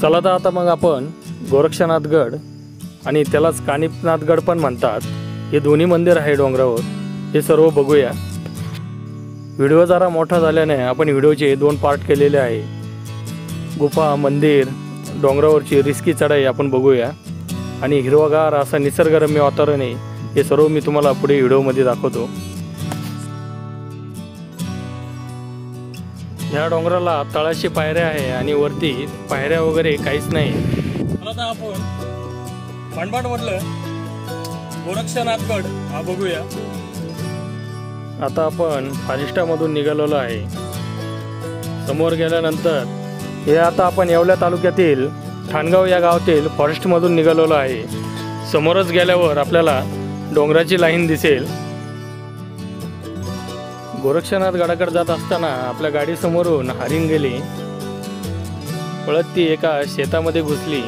चला तर आता मग आपण गोरक्षनाथगड आणि त्यालाच कानिफनाथगड पण म्हणतात, हे दोन्ही मंदिर आहे डोंगरावर, हे सर्व बघूया। व्हिडिओ जरा मोठा झाल्याने आपण व्हिडिओचे 2 पार्ट केलेले आहे। गुफा, मंदिर, डोंगरावरची रिस्की चढाई आपण बघूया आणि हिरवागार असा निसर्गरम्य वातावरण आहे, हे सर्व मी तुम्हाला पुढे व्हिडिओमध्ये दाखवतो। या डोंगराला तळाशी पायऱ्या आहे आणि वरती पायऱ्या वगैरे काहीच नाही। आता आपण मनमाडमधलं गोरक्षनाथगड हा बघूया। आता आपण फारिस्टामधून निघालेलो आहे। समोर गेल्यानंतर हे आता आपण येवला तालुक्यातील ठाणगाव या गावातील फॉरेस्टमधून निघालेलो आहे। समोरच गेल्यावर आपल्याला डोंगराची लाईन दिसेल। गोरक्षनाथ गडाकडे जात असताना आपल्या गाडी समोरून हरिण गेली, पळत ती एका शेतामध्ये घुसली।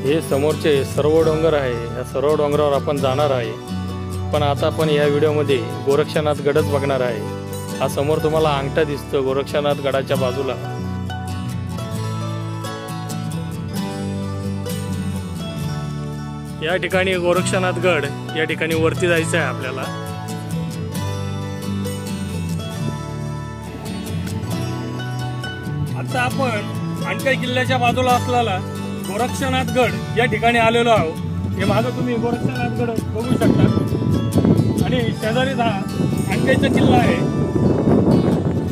हे समोरचे सर्व डोंगर आहे, या सर्व डोंगरावर आपण जाणार आहे। पण आता आपण या व्हिडिओमध्ये गोरक्षनाथ गडच बघणार आहे। हा समोर तुम्हाला अंगठा दिसतो गोरक्षनाथ गडाच्या बाजूला। या ठिकाणी गोरक्षनाथगड, या ठिकाणी वरती जायचं आहे आपल्याला। आता आपण आणकाई किल्ल्याच्या बाजूला असलेला गोरक्षनाथगड या ठिकाणी आलेलो आहोत। हे मागं तुम्ही गोरक्षनाथगड बघू शकता आणि शेजारीच हा आणकाईचा किल्ला आहे।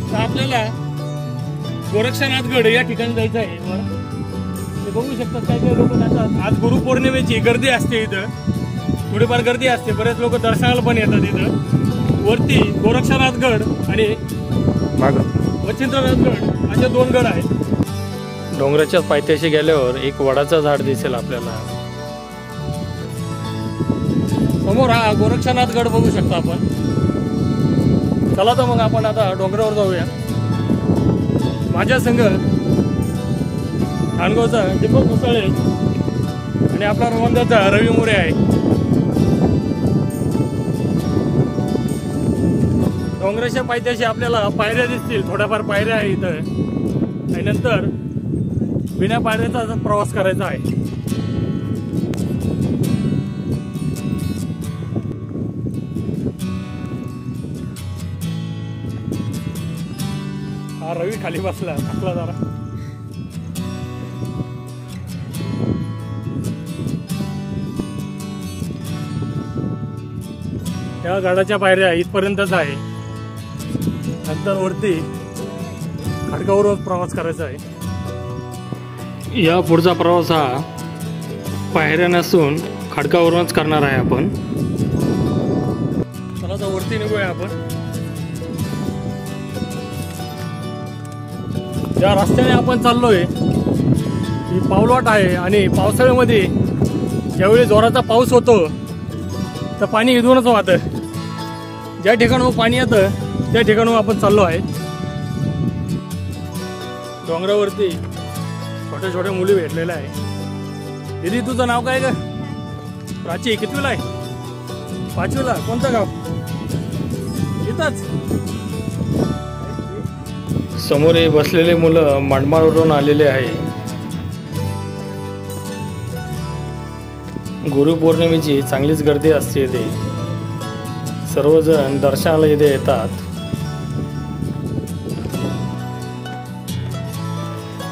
तर आपल्याला गोरक्षनाथगड या ठिकाणी जायचं आहे। बघू शकतात काही काही लोक जातात। आज गुरुपौर्णिमेची गर्दी असते, इथं थोडीफार गर्दी असते, बरेच लोक दर्शनाला पण येतात। इथं वरती गोरक्षनाथगड आणि मच्छिंद्रनाथगड असे 2 गड आहेत। डोंगराच्या पायथ्याशी गेल्यावर एक वडाचं झाड दिसेल आपल्याला। समोर हा गोरक्षनाथगड बघू शकता आपण। चला तर मग आपण आता डोंगरावर जाऊया। माझ्या संग ठाणगावचा दीपक मुसळे आणि आपला रवंदाचा रवी मोरे आहे। डोंगराच्या पायथ्याशी आपल्याला पायऱ्या दिसतील, थोड्याफार पायऱ्या आहे इथं, आणि नंतर बिना पायऱ्याचा प्रवास करायचा आहे। हा रवी खाली बसला, थकला जरा। या गडाच्या पायऱ्या इथपर्यंतच आहे, नंतर वरती खडकावर प्रवास करायचा आहे। या पुढचा प्रवास हा पायऱ्या नसून खडकावरूनच करणार आहे आपण। चला तर वरती निघूया आपण। या रस्त्याने आपण चाललोय, ही पाऊलवाट आहे आणि पावसाळ्यामध्ये ज्यावेळी जोराचा पाऊस होतो तर पाणी इथूनच वाहतं। ज्या ठिकाणी पाणी येतं त्या ठिकाणी आपण चाललो आहे। डोंगरावरती छोट्या छोट्या मुली भेटलेल्या आहे। दीदी तुझं नाव काय ग? प्राची, कितवीला आहे? 5वीला। कोणतं गाव? इथंच। समोर हे बसलेले मुलं मनमाडवरून आलेले आहे। गुरुपौर्णिमेची चांगलीच गर्दी असते इथे, सर्वजण दर्शनाला इथे येतात।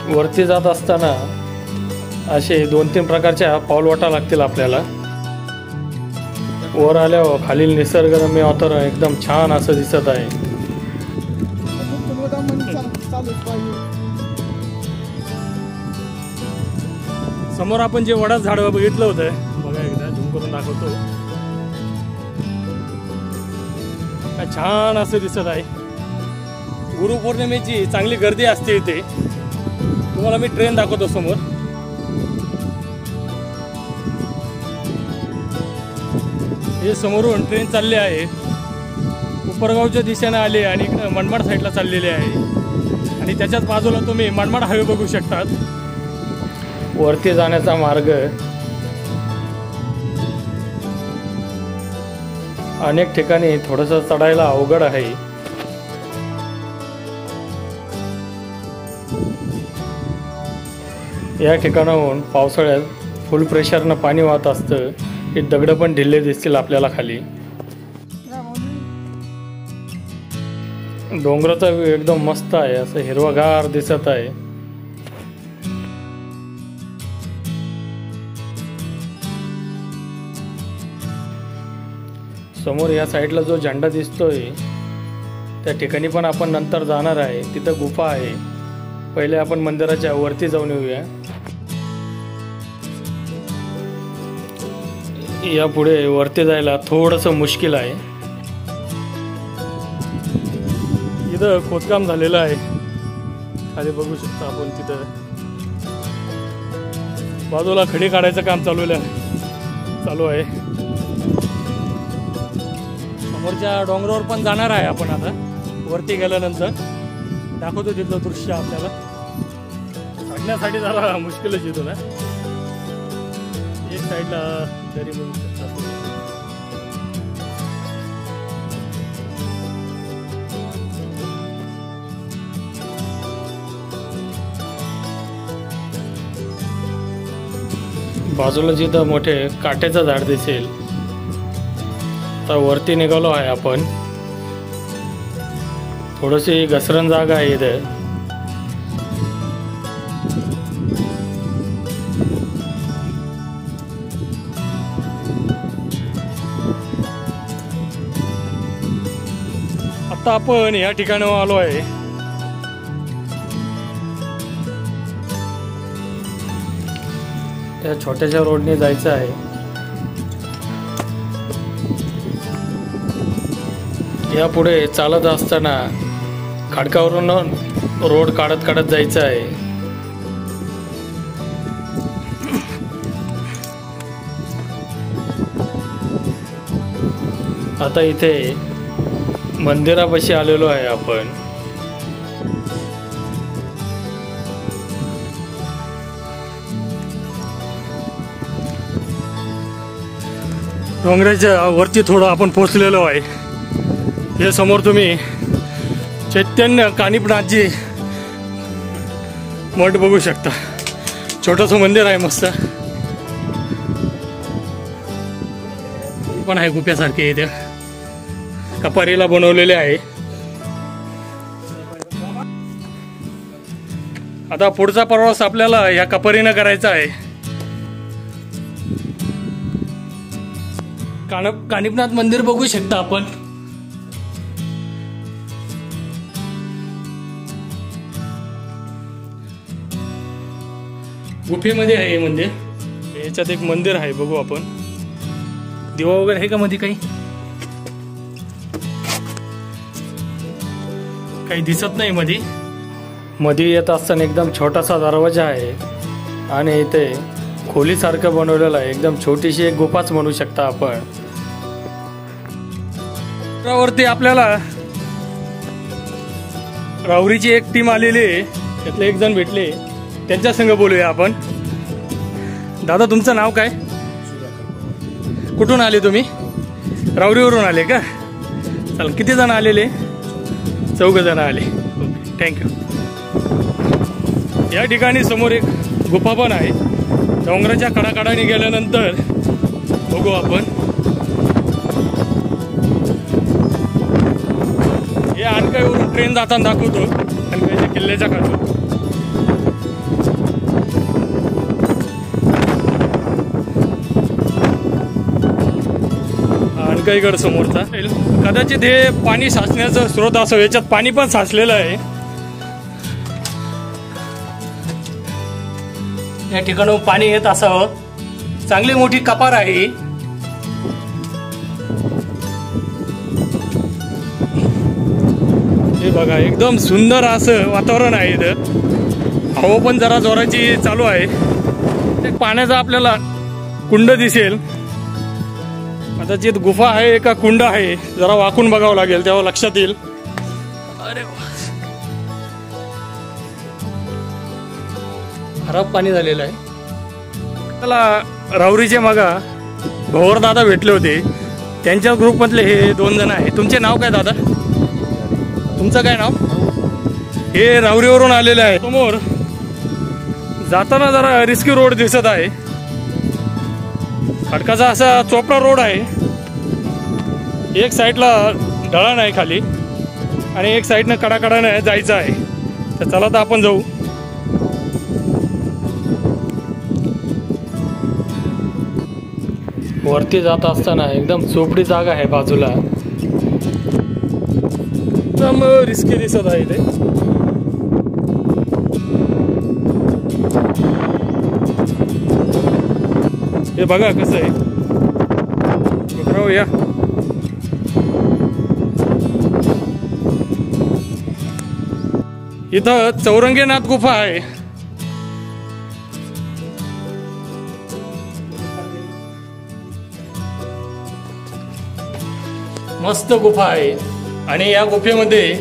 वरती जात असताना असे 2-3 प्रकारच्या पाऊलवाटा लागतील आपल्याला। वर आल्यावर खालील निसर्गरम्य वातावरण एकदम छान असं दिसत आहे। समोर आपण जे वडाचं झाड बघितलं होतं, बघा एकदा झूम करून दाखवतो, काय छान असं दिसत आहे। गुरुपौर्णिमेची चांगली गर्दी असते इथे। तुम्हाला मी ट्रेन दाखवतो समोर। हे समोरून ट्रेन चालली आहे, उपरगावच्या दिशेने आले आणि इकडे मनमाड साईडला चाललेले आहे आणि त्याच्याच बाजूला तुम्ही मनमाड हायवे बघू शकतात। वरती जाण्याचा मार्ग अनेक ठिकाणी थोडंसं चढायला अवघड आहे. या ठिकाणाहून पावसाळ्यात फुल प्रेशरनं पाणी वाहत असतं. हे दगड पण ढिल्ले दिसतील आपल्याला खाली. डोंगराचा व्ह्यू एकदम मस्त आहे, असं हिरवागार दिसत आहे. समोर या साईडला जो झेंडा दिसतोय त्या ठिकाणी पण आपण नंतर जाणार आहे. तिथं गुफा आहे. पहिले आपण मंदिराच्या वरती जाऊन येऊया. या पुढे वरती जायला थोडंसं मुश्किल आहे. इथं खोदकाम झालेलं आहे. खाली बघू शकता आपण. तिथं बाजूला खडी काढायचं काम चालू आहे. समोरच्या डोंगरावर पण जाणार आहे आपण. आता वरती गेल्यानंतर दाखवतो तिथलं दृश्य आपल्याला. चढण्यासाठी जरा मुश्किलच येतो ना. एक साईडला दरी बघू शकता. बाजूला जिथं मोठे काट्याचं झाड दिसेल. आता वरती निघालो आहे आपण. थोडीशी घसरण जागा आहे इथं. आता आपण या ठिकाणी आलो आहे. त्या छोट्याशा रोडने जायचं आहे. यापुढे चालत असताना खडकावरून रोड काढत जायचं आहे. आता इथे मंदिरापाशी आलेलो आहे आपण. डोंगराच्या वरती थोडं आपण पोहोचलेलो आहे. हे समोर तुम्ही चैतन्य कानिपनाथजी मठ बघू शकता. छोटंसं मंदिर आहे मस्त. पण आहे गुप्यासारखे. इथे कपारीला बनवलेले आहे. आता पुढचा प्रवास आपल्याला या कपारीनं करायचा आहे. कानिपनाथ मंदिर बघू शकता आपण. गुफेमध्ये आहे हे मंदिर. याच्यात एक मंदिर आहे बघू आपण. दिवा वगैरे आहे का मध्ये? काही दिसत नाही मध्ये येत असताना एकदम छोटासा दरवाजा आहे आणि इथे खोलीसारखं बनवलेलं आहे. एकदम छोटीशी एक गुफाच म्हणू शकता आपण. वरती आपल्याला राहुरीची एक टीम आलेली आहे. त्यातले एक जण भेटले. त्यांच्या संग बोलूया आपण. दादा तुमचं नाव काय? कुठून आले तुम्ही? राहुरीवरून आले का? चल किती जण आलेले? 4 जण आले. Okay thank you. या ठिकाणी समोर एक गुफा पण आहे. डोंगराच्या कडाकडाने गेल्यानंतर बघू आपण. हे आणकाईवरून ट्रेन जाताना दाखवतो. आणकाईच्या किल्ल्याच्या खाली. आणकाईगड समोरचा. कदाचित हे पाणी साचण्याचं स्रोत असं. याच्यात पाणी पण साचलेलं आहे. या ठिकाणी पाणी येत असावं. चांगली मोठी कपार आहे. हे बघा एकदम सुंदर असं वातावरण आहे इथं. हवा पण जरा जोराची चालू आहे. एक पाण्याचा आपल्याला कुंड दिसेल. कदाचित गुफा आहे का कुंड आहे जरा वाकून बघावं लागेल तेव्हा लक्षात येईल. अरे खराब पाणी झालेलं आहे. त्याला राहुरीचे मागा भवर दादा भेटले होते. त्यांच्या ग्रुपमधले हे 2 जण आहे. तुमचे नाव काय दादा? तुमचं काय नाव? हे रावरीवरून आलेले आहे. समोर जाताना जरा रिस्की रोड दिसत आहे. खडकाचा असा चोपडा रोड आहे. एक साईडला ढळण आहे खाली आणि एक साईडनं कडाकडाने जायचं आहे. तर चला तर आपण जाऊ. वरती जात असताना एकदम चोपडी जागा आहे बाजूला. एकदम रिस्की दिसत आहे ते. हे बघा कसं आहे. या इथं चौरंगीनाथ गुफा आहे. मस्त गुफा आहे आणि या गुफेमध्ये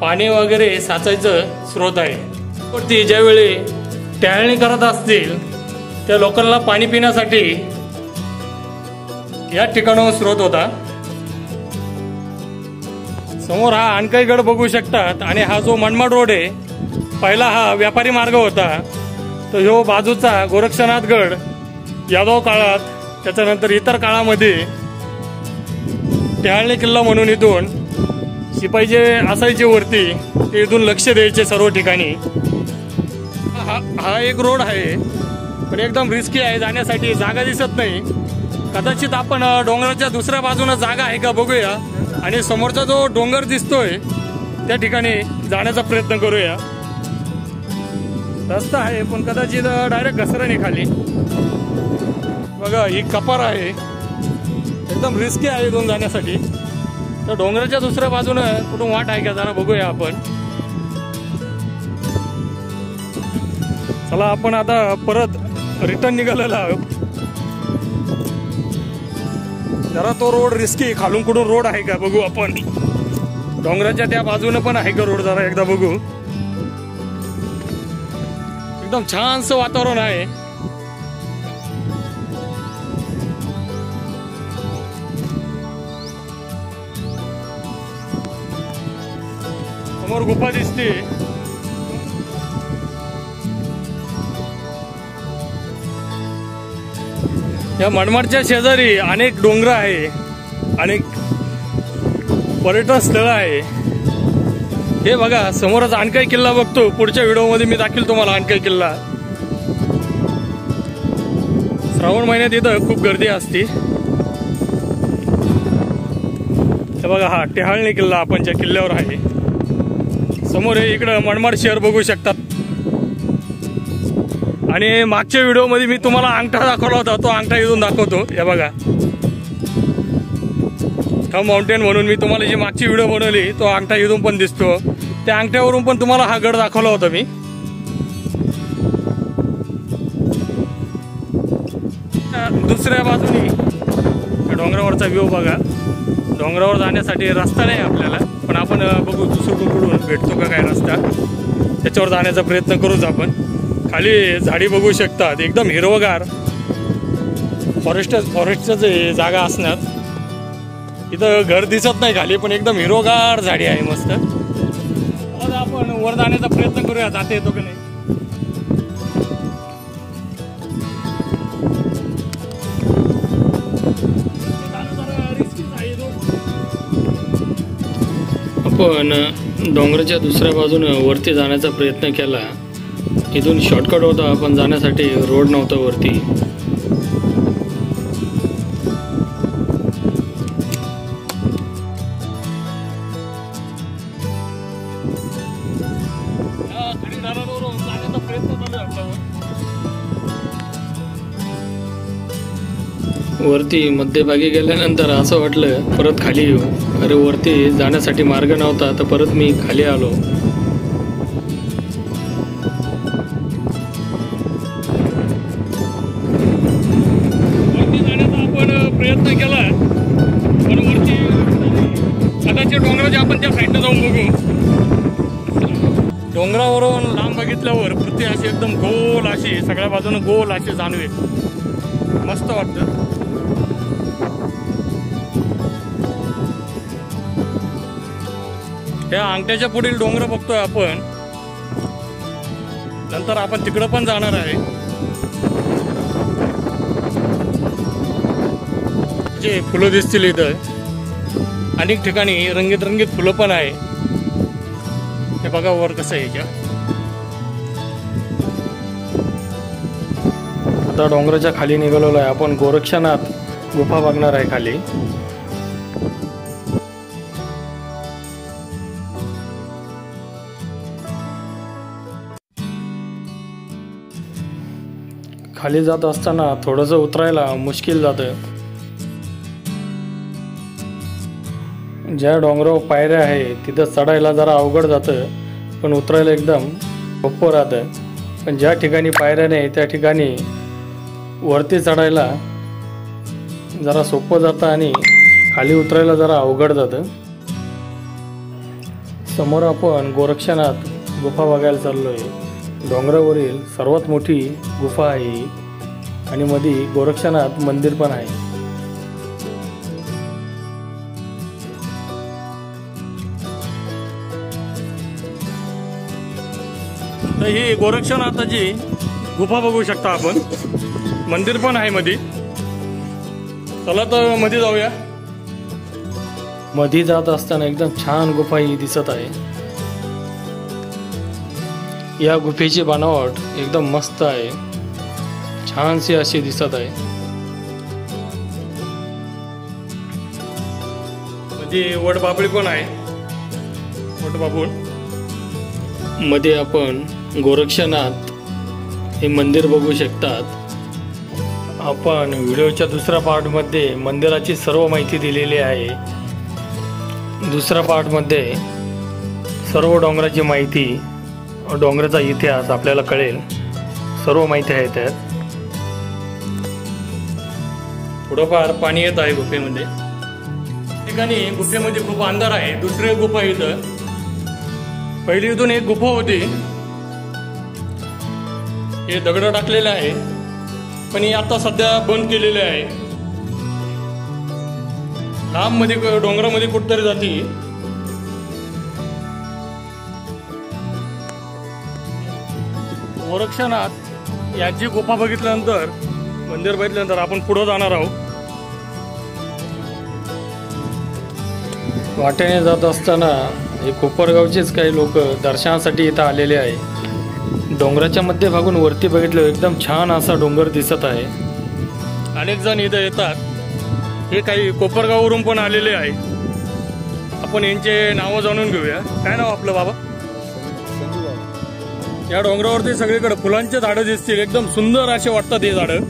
पाणी वगैरे साचायचं स्रोत आहे. वरती ज्यावेळी टहळणी करत असतील त्या लोकांना पाणी पिण्यासाठी या ठिकाणावर स्रोत होता. समोर हा आणकाईगड बघू शकतात आणि हा जो मनमाड रोड आहे पहिला हा व्यापारी मार्ग होता. तर ह्यो बाजूचा गोरक्षनाथगड यादव काळात त्याच्यानंतर इतर काळामध्ये टहळणी किल्ला म्हणून इथून शिपाई जे असायचे वरती ते इथून लक्ष द्यायचे सर्व ठिकाणी. हा एक रोड आहे पण एकदम रिस्की आहे. जाण्यासाठी जागा दिसत नाही. कदाचित आपण डोंगराच्या दुसऱ्या बाजूने जागा आहे का बघूया आणि समोरचा जो डोंगर दिसतोय त्या ठिकाणी जाण्याचा प्रयत्न करूया. रस्ता आहे पण कदाचित डायरेक्ट घसरणे खाली. बघा ही कपार आहे. एकदम रिस्की आहे इथून जाण्यासाठी. तर डोंगराच्या दुसऱ्या बाजूने कुठून वाट आहे का जरा बघूया आपण. चला आपण आता परत रिटर्न निघालेला आहोत. जरा तो रोड रिस्की खालून कुठून रोड आहे का बघू आपण. डोंगराच्या त्या बाजूने पण आहे का रोड जरा एकदा बघू. एकदम छानसं वातावरण आहे. समोर गुफा दिसते. या मनमाडच्या शेजारी अनेक डोंगर आहे, अनेक पर्यटन स्थळ आहे. हे बघा समोरच आणकाई किल्ला बघतो. पुढच्या व्हिडिओमध्ये मी दाखवेल तुम्हाला आणकाई किल्ला. श्रावण महिन्यात इथं खूप गर्दी असते. हे बघा हा टहळणी किल्ला आपण ज्या किल्ल्यावर आहे. समोर हे इकडं मनमाड शहर बघू शकतात. आणि मागच्या व्हिडिओमध्ये मी तुम्हाला अंगठा दाखवला होता, तो अंगठा इथून दाखवतो. हे बघा थंब माउंटेन म्हणून मी तुम्हाला जी मागची व्हिडिओ बनवली तो अंगठा इथून पण दिसतो. त्या अंगठ्यावरून पण तुम्हाला हा गड दाखवला होता मी. दुसऱ्या बाजूनी डोंगरावरचा व्ह्यू बघा. डोंगरावर जाण्यासाठी रस्ता नाही आपल्याला, पण आपण बघू दुसरीकडून भेटतो का काय रस्ता, त्याच्यावर जाण्याचा प्रयत्न करूच आपण. खाली झाडी बघू शकतात, एकदम हिरवगार. फॉरेस्टच जागा असणार. इथं घर दिसत नाही खाली, पण एकदम हिरवगार झाडी आहे मस्त. आता आपण वर जाण्याचा प्रयत्न करूया, जाता येतो की नाही. आपण डोंगराच्या दुसऱ्या बाजूने वरती जाण्याचा प्रयत्न केला. इथून शॉर्टकट होता, पण जाण्यासाठी रोड नव्हता वरती. वरती मध्यभागी गेल्यानंतर असं वाटलं परत खाली येऊ. अरे वरती जाण्यासाठी मार्ग नव्हता, तर परत मी खाली आलो. प्रयत्न केला पण वरती कदाचित डोंगराच्या आपण त्या साईडने जाऊन बघू. डोंगरावरून लांब बघितल्यावर पृथ्वी अशी एकदम गोल अशी सगळ्या बाजूने गोल अशी जाणवेल. मस्त वाटतं. त्या अंगठ्याच्या पुढील डोंगर बघतोय आपण. नंतर आपण तिकडं पण जाणार आहे. जे फुलं दिसतील इथं, अनेक ठिकाणी रंगीत रंगीत फुलं पण आहे. हे बघा वर कसं आहे याच्या. आता डोंगराच्या खाली निघालेलो आहे आपण. गोरक्षनाथ गुफा बघणार आहे खाली. खाली जात असताना थोडंसं उतरायला मुश्किल जातं. ज्या डोंगरावर पायऱ्या आहे तिथं चढायला जरा अवघड जातं, पण उतरायला एकदम सोपं राहतं. पण ज्या ठिकाणी पायऱ्या नाही त्या ठिकाणी वरती चढायला जरा सोपं जातं आणि खाली उतरायला जरा अवघड जातं. समोर आपण गोरक्षनाथ गुफा बघायला चाललो आहे. डोंगरावरील सर्वात मोठी गुफा आहे आणि मध्ये गोरक्षनाथ मंदिर पण आहे. तर ही गोरक्षनाथाची गुफा बघू शकता आपण. मंदिर पण आहे मध्ये. चला तर मध्ये जाऊया. मध्ये जात असताना एकदम छान गुफा ही दिसत आहे. या गुफेची बनावट एकदम मस्त आहे. छानशी अशी दिसत आहे. मध्ये वटबाबळी पण आहे. वटबाबूळ मध्ये आपण गोरक्षनाथ हे मंदिर बघू शकतात. आपण व्हिडिओच्या दुसऱ्या पार्टमध्ये मंदिराची सर्व माहिती दिलेली आहे. दुसऱ्या पार्टमध्ये सर्व डोंगराची माहिती, डोंगराचा इतिहास आपल्याला कळेल. सर्व माहिती आहे त्यात. थोडंफार पाणी येत आहे गुफेमध्ये. ठिकाणी गुफेमध्ये खूप अंधार आहे. दुसरी गुफा इथं. पहिली इथून एक गुफा होती. हे दगड टाकलेले आहे, पण ही आता सध्या बंद केलेले आहे. लांब मध्ये डोंगरामध्ये कुठतरी जाती. गोरक्षनाथ याची गुफा बघितल्यानंतर, मंदिर बघितल्यानंतर आपण पुढे जाणार आहोत. वाटेने जात असताना हे कोपरगावचेच काही लोक दर्शनासाठी इथं आलेले आहे. डोंगराच्या मध्यभागून वरती बघितलं एकदम छान असा डोंगर दिसत आहे. अनेक जण इथं येतात. हे काही कोपरगाववरून पण आलेले आहे. आपण यांचे नावं जाणून घेऊया. काय नाव आपलं बाबा? या डोंगरावरती सगळीकडे फुलांचे झाडं दिसतील. एकदम सुंदर असे वाटतात हे झाडं.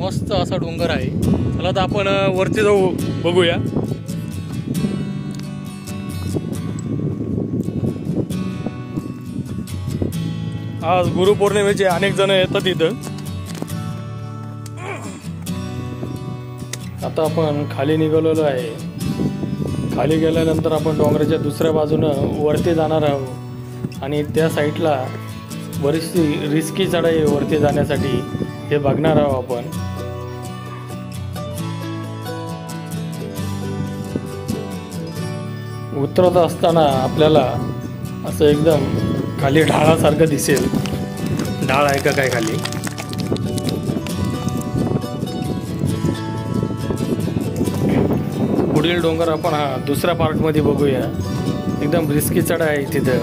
मस्त असा डोंगर आहे. चला तर आपण वरती जाऊ, बघूया. आज गुरुपौर्णिमेचे अनेक जण येतात इथं. आता आपण खाली निघालेलो आहे. खाली गेल्यानंतर आपण डोंगराच्या दुसऱ्या बाजूनं वरती जाणार आहोत आणि त्या साईडला बरीचशी रिस्की चढाई वरती जाण्यासाठी हे बघणार आहोत आपण. उतरत असताना आपल्याला असं एकदम खाली ढाळासारखं दिसेल. ढाळ आहे का काय खाली? पुढील डोंगर आपण दुसऱ्या पार्टमध्ये बघूया. एकदम रिस्की चढाई आहे तिथं.